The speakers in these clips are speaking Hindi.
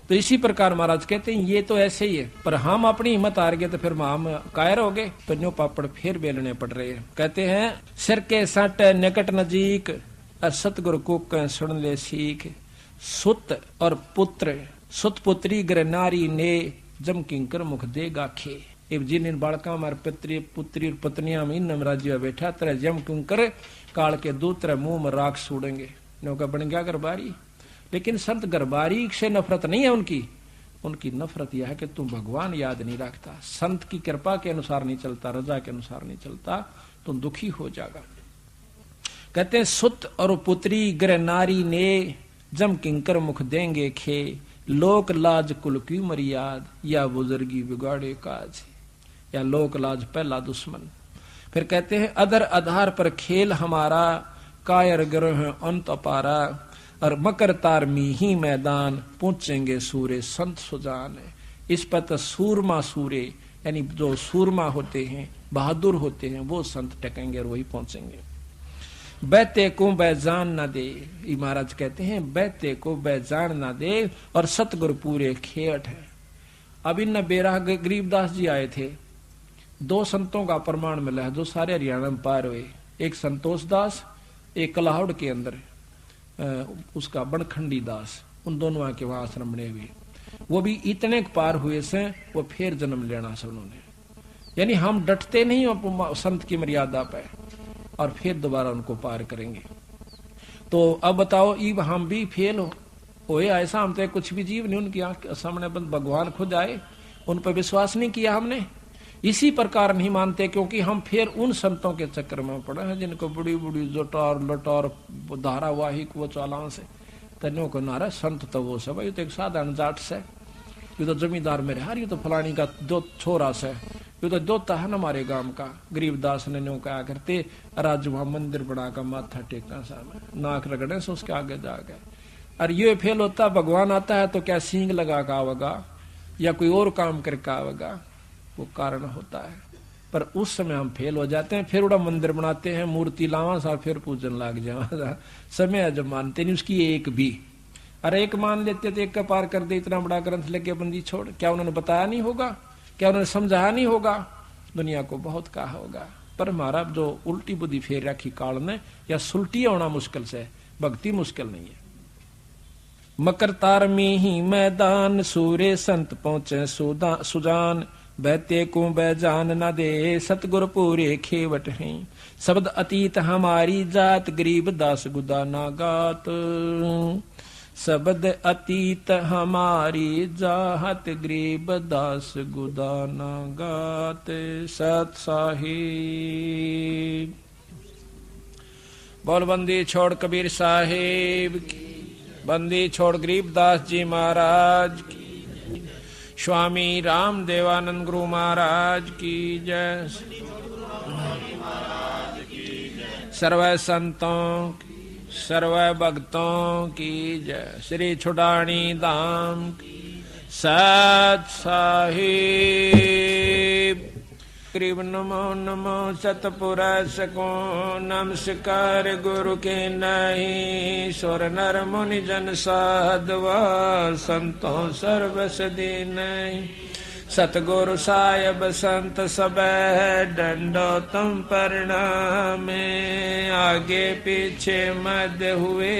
तो इसी प्रकार महाराज कहते हैं ये तो ऐसे ही है, पर हम अपनी हिम्मत हार गए तो फिर हम कायर हो गए, तो न्यू पापड़ फिर बेलने पड़ रहे हैं। कहते हैं सिर के सट निकट नजीक और सतगुरु को सुन ले सीख, सुत और पुत्र सुत पुत्री ग्र नारी ने जम किंकर मुख देगा खे। जिन इन बालका मार पुत्री पुत्री पत्नियां में इन राज्य बैठा तरह जम किंकर काल के दूत मुंह में राख सूडेंगे। नौका बन गया गरबारी। लेकिन संत गरबारी से नफरत नहीं है उनकी नफरत यह है कि तुम भगवान याद नहीं रखता, संत की कृपा के अनुसार नहीं चलता, रजा के अनुसार नहीं चलता, तुम दुखी हो जाएगा। कहते हैं सुत और पुत्री ग्र नारी ने जम किंकर मुख देंगे खे, लोक लाज कुल की मर्याद या बुजुर्गी बिगाड़े काज, या लोक लाज पहला दुश्मन। फिर कहते हैं अदर आधार पर खेल हमारा, कायर ग्रह अंत अपारा, और मकर तार में ही मैदान पहुंचेंगे सूरे संत सुजान। इस पर तो सूरमा सूरे यानी जो सूरमा होते हैं बहादुर होते हैं वो संत टकेंगे और वही पहुंचेंगे। बैते को बैजान ना दे, महाराज कहते हैं बैते को बैजान ना दे और सतगुरु पूरे खेट है। अब इन बेराह गरीबदास जी आए थे, दो संतों का प्रमाण मिला है जो सारे हरियाणा में पार हुए, एक संतोष दास, एक कलाहौड़ के अंदर उसका बनखंडी दास, उन दोनों आके वहां आश्रम बने हुए। वो भी इतने पार हुए से वो फिर जन्म लेना से उन्होंने, यानी हम डटते नहीं संत की मर्यादा पे और फिर दोबारा उनको पार करेंगे। तो अब बताओ इब हम भी फेल हो ऐसा, हम तो कुछ भी जीव नहीं, उनकी आंख सामने बंद भगवान खुद आए, उन पर विश्वास नहीं किया हमने, इसी प्रकार नहीं मानते क्योंकि हम फिर उन संतों के चक्कर में पड़े हैं जिनको बड़ी बड़ी जोटार लटार धारावाहिक वो चालान से तन्यों को नारा संत तो वो सब, ये तो एक साधारण जाट से, ये तो जमींदार मेरे हार, ये तो फलानी का दो छोरा से, ये तो दोता है ना हमारे गांव का। गरीबदास ने न्यों कहा करते राज वहां मंदिर बना कर माथा टेका सामने, नाक रगड़े से उसके आगे जा गए। और ये फेल होता भगवान आता है तो क्या सींग लगा का आवेगा या कोई और काम करके आवेगा, वो कारण होता है। पर उस समय हम फेल हो जाते हैं, फिर उड़ा मंदिर बनाते हैं, मूर्ति लावा सा, फिर पूजन लाग जावा, समय जब मानते नहीं उसकी एक भी। अरे एक मान लेते तो एक का पार कर दे, इतना बड़ा ग्रंथ लेके बंदी छोड़, क्या उन्होंने बताया नहीं होगा, क्या उन्होंने समझाया नहीं होगा, दुनिया को बहुत कहा होगा। पर हमारा जो उल्टी बुद्धि फेर रखी काल ने, या सुलटी होना मुश्किल से, भक्ति मुश्किल नहीं है। मकर तार में ही मैदान सूरे संत पहुंचे सुजान, बैते को बैजान न दे सतगुरु पूरे खेवट हैं, शब्द अतीत हमारी जात गरीब दास गुदा ना गात, शब्द अतीत हमारी जात गरीब दास गुदा ना गात। सत साहिब बोल बंदी छोड़ कबीर साहिब की, बंदी छोड़ गरीबदास जी महाराज की, स्वामी राम देवानंद गुरु महाराज की जय, सर्व संतों की सर्व भक्तों की जय, श्री छुड़ानी धाम की सत साहिब। ग्रीब नमो नमो सतपुरुष को नमस्कार गुरु के नहीं, सुर नर मुनि जन साधवा संतों सर्वस दीन, सतगुरु साहिब संत सब डंडो तुम प्रणामे, आगे पीछे मध्य हुए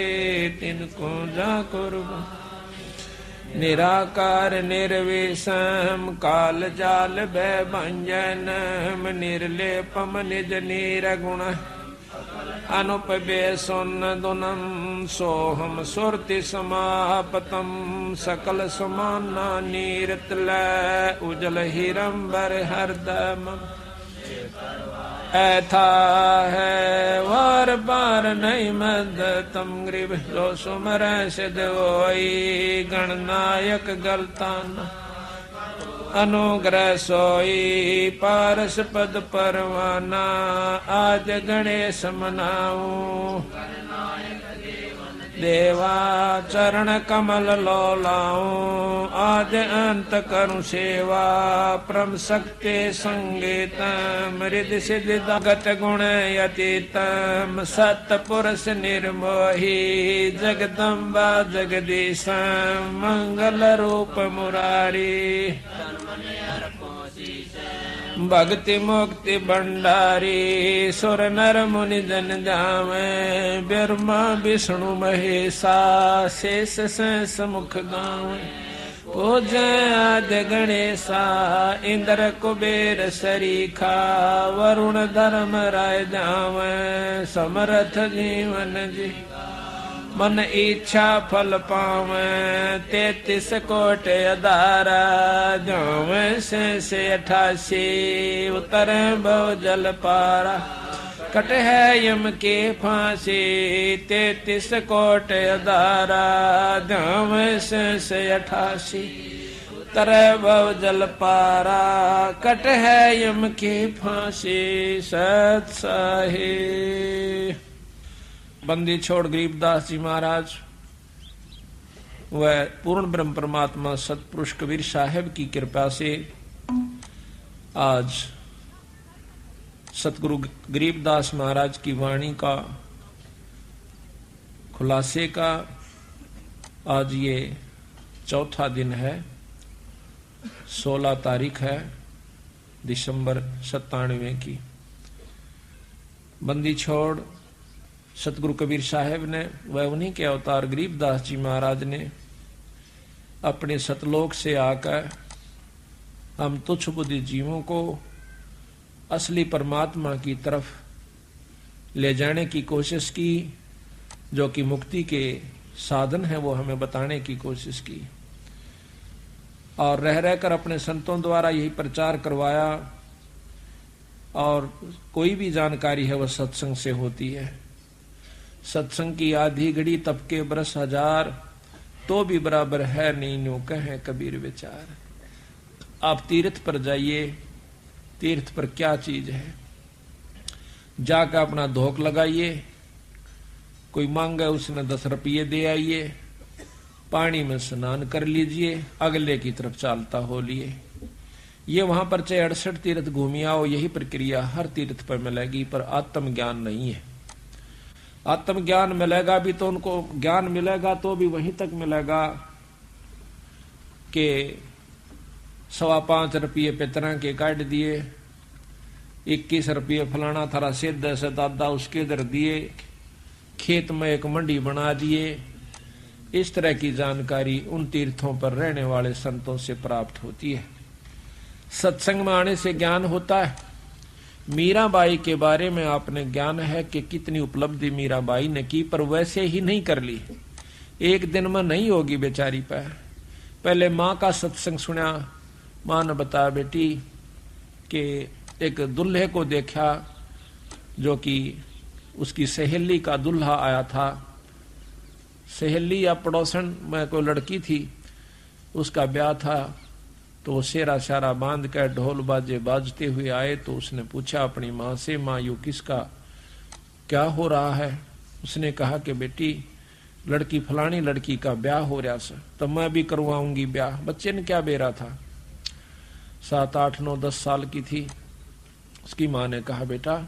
तिनको जा कुर्बान, निराकार निर्विषम काल जाल भय भंजनम, निर्लेपम निज निर्गुण अनुपबे सुनदुनम, सोहम सुरति समापतम सकल समाना नीरतल, उजल हिरंबर हरदम ऐथा है वार बार नहीं मद तम गरीब, जो सुमर सिद्ध होई गणनायक गलतान, अनुग्रह सोई पारस पद परवाना, आज गणेश मनाऊं देवा चरण कमल लो लाऊं, आद अंत करूं सेवा, परम शक्ति संगीतम, रिद्धि सिद्धि गत गुण यतीतम, सतपुरुष निर्मोही, जगदम्बा जगदीशम, मंगल रूप मुरारी, भक्ति मुक्ति भंडारी, सुर नर मुनि जन जावे, ब्रह्मा विष्णु महेशा, शेष सहस मुख गावे, पूजय आदि गणेशा, इंद्र कुबेर सरीखा, वरुण धर्म राय जावे, समर्थ जीवन जी, मन इच्छा फल पावे, 33 कोट अधारा, जावे से 88, उतर भव जल पारा, कट है यम के फांसी, 33 कोट अधारा, जावे से 88, उतर भव जल पारा, कट है यम के फांसी। सत साहिब बंदी छोड़ गरीबदास जी महाराज व पूर्ण ब्रह्म परमात्मा सतपुरुष कबीर साहब की कृपा से आज सतगुरु गरीबदास महाराज की वाणी का खुलासे का आज ये चौथा दिन है। 16 तारीख है दिसंबर 97 की। बंदी छोड़ सतगुरु कबीर साहब ने व उन्हीं के अवतार गरीबदास जी महाराज ने अपने सतलोक से आकर हम तुच्छ बुद्धि जीवों को असली परमात्मा की तरफ ले जाने की कोशिश की, जो कि मुक्ति के साधन है वो हमें बताने की कोशिश की, और रह रहकर अपने संतों द्वारा यही प्रचार करवाया। और कोई भी जानकारी है वह सत्संग से होती है। सत्संग की आधी घड़ी तब के बरस हजार, तो भी बराबर है नहीं नो कहे कबीर विचार। आप तीर्थ पर जाइए, तीर्थ पर क्या चीज है, जाकर अपना धोख लगाइए, कोई मांगे उसने 10 रुपये दे आइए, पानी में स्नान कर लीजिए, अगले की तरफ चालता हो लिए। ये वहां पर चाहे 68 तीर्थ घूमी आओ, यही प्रक्रिया हर तीर्थ पर मिलेगी, पर आत्म ज्ञान नहीं है। आत्म ज्ञान मिलेगा भी तो उनको ज्ञान मिलेगा तो भी वहीं तक मिलेगा कि 5.25 रुपये पितरा के काट दिए, 21 रुपये फलाना थारा सिद्ध से दादा उसके दर दिए, खेत में एक मंडी बना दिए। इस तरह की जानकारी उन तीर्थों पर रहने वाले संतों से प्राप्त होती है। सत्संग में आने से ज्ञान होता है। मीराबाई के बारे में आपने ज्ञान है कि कितनी उपलब्धि मीराबाई ने की, पर वैसे ही नहीं कर ली, एक दिन में नहीं होगी बेचारी पर। पहले माँ का सत्संग सुना, माँ ने बताया बेटी कि एक दुल्हे को देखा जो कि उसकी सहेली का दुल्हा आया था। सहेली या पड़ोसन में कोई लड़की थी, उसका ब्याह था, तो वो सेरा शारा बांध कर ढोल बाजे बाजते हुए आए। तो उसने पूछा अपनी माँ से, माँ यू किसका क्या हो रहा है? उसने कहा कि बेटी लड़की फलानी लड़की का ब्याह हो रहा सर, तो मैं भी करवाऊंगी ब्याह। बच्चे ने क्या बेरा था, 7, 8, 9, 10 साल की थी। उसकी माँ ने कहा बेटा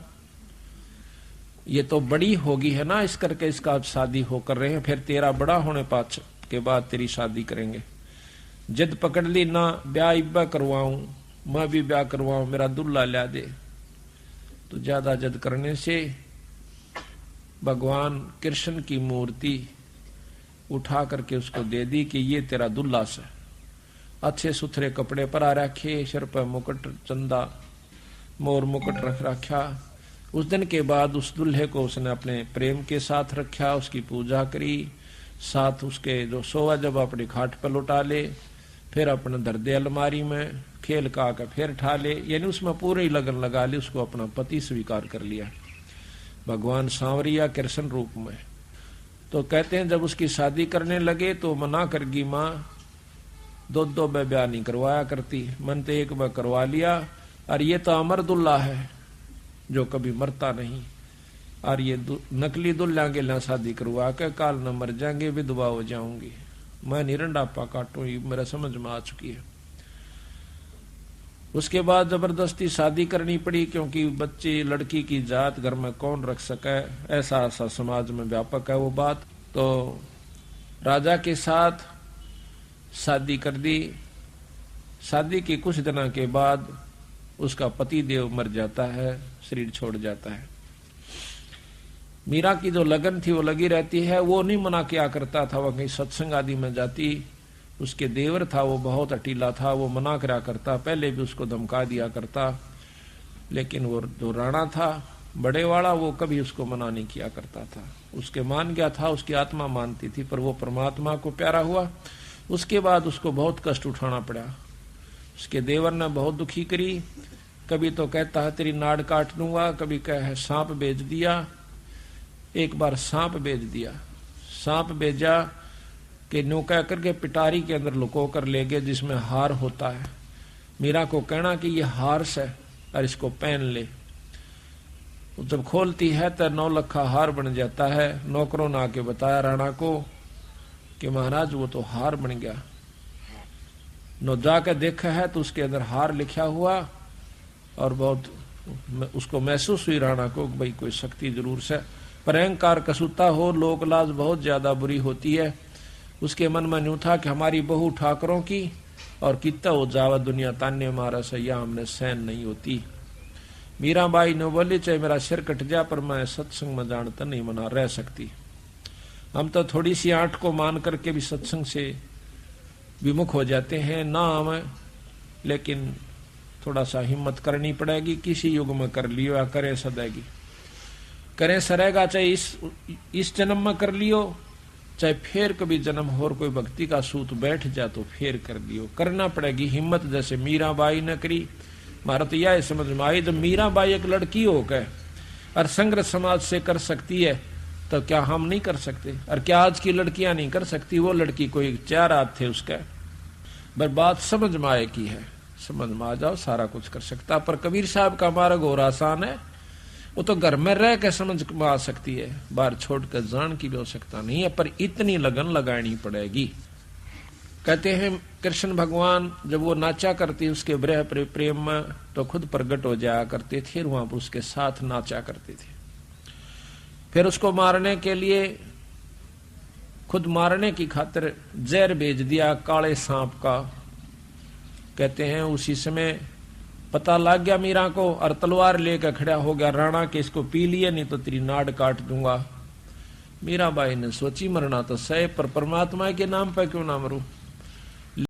ये तो बड़ी होगी है ना, इस करके इसका शादी होकर रहे हैं, फिर तेरा बड़ा होने पाछ के बाद तेरी शादी करेंगे। जिद पकड़ ली ना ब्याह इब्बा करवाऊं, मैं भी ब्याह करवाऊं, मेरा दुल्ला ला दे। तो ज्यादा जिद करने से भगवान कृष्ण की मूर्ति उठा करके उसको दे दी कि ये तेरा दुल्ला से। अच्छे सुथरे कपड़े परा रखे, सिर पर मुकुट चंदा मोर मुकुट रख रखा। उस दिन के बाद उस दुल्हे को उसने अपने प्रेम के साथ रखा, उसकी पूजा करी, साथ उसके जो सोवा जब अपनी खाट पर लुटा ले, फिर अपने धर दे अलमारी में, खेल का फिर ठा ले, यानी उसमें पूरी लगन लगा ली, उसको अपना पति स्वीकार कर लिया भगवान सांवरिया कृष्ण रूप में। तो कहते हैं जब उसकी शादी करने लगे तो मना करगी माँ, 2 ब्याह नहीं करवाया करती, मन तो एक बार करवा लिया, और ये तो अमर दुल्ला है जो कभी मरता नहीं। और ये नकली दुल्हा के ला शादी करवा के काल न मर जाएंगे, विधवा हो जाऊंगी, मैं निरंडापा काटू, ये मेरा समझ में आ चुकी है। उसके बाद जबरदस्ती शादी करनी पड़ी, क्योंकि बच्ची लड़की की जात घर में कौन रख सके, ऐसा ऐसा समाज में व्यापक है वो बात। तो राजा के साथ शादी कर दी। शादी के कुछ दिनों के बाद उसका पति देव मर जाता है, शरीर छोड़ जाता है। मीरा की जो लगन थी वो लगी रहती है, वो नहीं मना किया करता था, वह कहीं सत्संग आदि में जाती। उसके देवर था वो बहुत अटीला था, वो मना करा करता, पहले भी उसको धमका दिया करता, लेकिन वो जो राणा था बड़े वाला, वो कभी उसको मना नहीं किया करता था। उसके मान गया था, उसकी आत्मा मानती थी, पर वो परमात्मा को प्यारा हुआ। उसके बाद उसको बहुत कष्ट उठाना पड़ा। उसके देवर ने बहुत दुखी करी, कभी तो कहता है तेरी नाड़ काट दूंगा, कभी कहे सांप बेच दिया। एक बार सांप बेच दिया, सांप बेचा कि नो कह करके पिटारी के अंदर लुको कर ले गए, जिसमें हार होता है। मीरा को कहना कि ये हार से और इसको पहन ले। जब खोलती है तो 9 लखा हार बन जाता है। नौकरों ने आके बताया राणा को कि महाराज वो तो हार बन गया। नो जाके देखा है तो उसके अंदर हार लिखा हुआ, और बहुत उसको महसूस हुई राणा को भाई कोई शक्ति जरूर से, पर अहंकार कसूता हो, लोक लाज बहुत ज्यादा बुरी होती है। उसके मन में न्यू था कि हमारी बहू ठाकरों की, और कितना हो जावा दुनिया तान्य मारा से, या हमने सहन नहीं होती। मीराबाई ने बोली चाहे मेरा सिर कट जा, पर मैं सत्संग में जानता नहीं मना रह सकती। हम तो थोड़ी सी आंट को मान करके भी सत्संग से विमुख हो जाते हैं ना हमें, लेकिन थोड़ा सा हिम्मत करनी पड़ेगी। किसी युग में कर लियो या करे सदैगी, करे सरेगा, चाहे इस जन्म में कर लियो, चाहे फिर कभी जन्म और कोई भक्ति का सूत बैठ जा तो फिर कर लियो, करना पड़ेगी हिम्मत। जैसे मीराबाई ने करी। मारा तो यह समझ में आई, जब मीराबाई एक लड़की हो गए और संग्रह समाज से कर सकती है, तो क्या हम नहीं कर सकते? और क्या आज की लड़कियां नहीं कर सकती? वो लड़की कोई 4 हाथ थे उसके, पर बात समझ में आए की है, समझ में आ जाओ सारा कुछ कर सकता। पर कबीर साहब का मार्ग और आसान है, वो तो घर में रह के समझ में आ सकती है, बाहर छोड़कर जान की भी आवश्यकता नहीं है, पर इतनी लगन लगानी पड़ेगी। कहते हैं कृष्ण भगवान जब वो नाचा करती उसके विरह प्रेम में, तो खुद प्रकट हो जाया करते थे, वहां पर उसके साथ नाचा करते थे। फिर उसको मारने के लिए, खुद मारने की खातिर जहर भेज दिया काले सांप का। कहते हैं उसी समय पता लग गया मीरा को, और तलवार लेकर खड़ा हो गया राणा के, इसको पी लिए नहीं तो तेरी नाड़ काट दूंगा। मीराबाई ने सोची मरना तो सही, पर परमात्मा के नाम पर क्यों ना मरूं।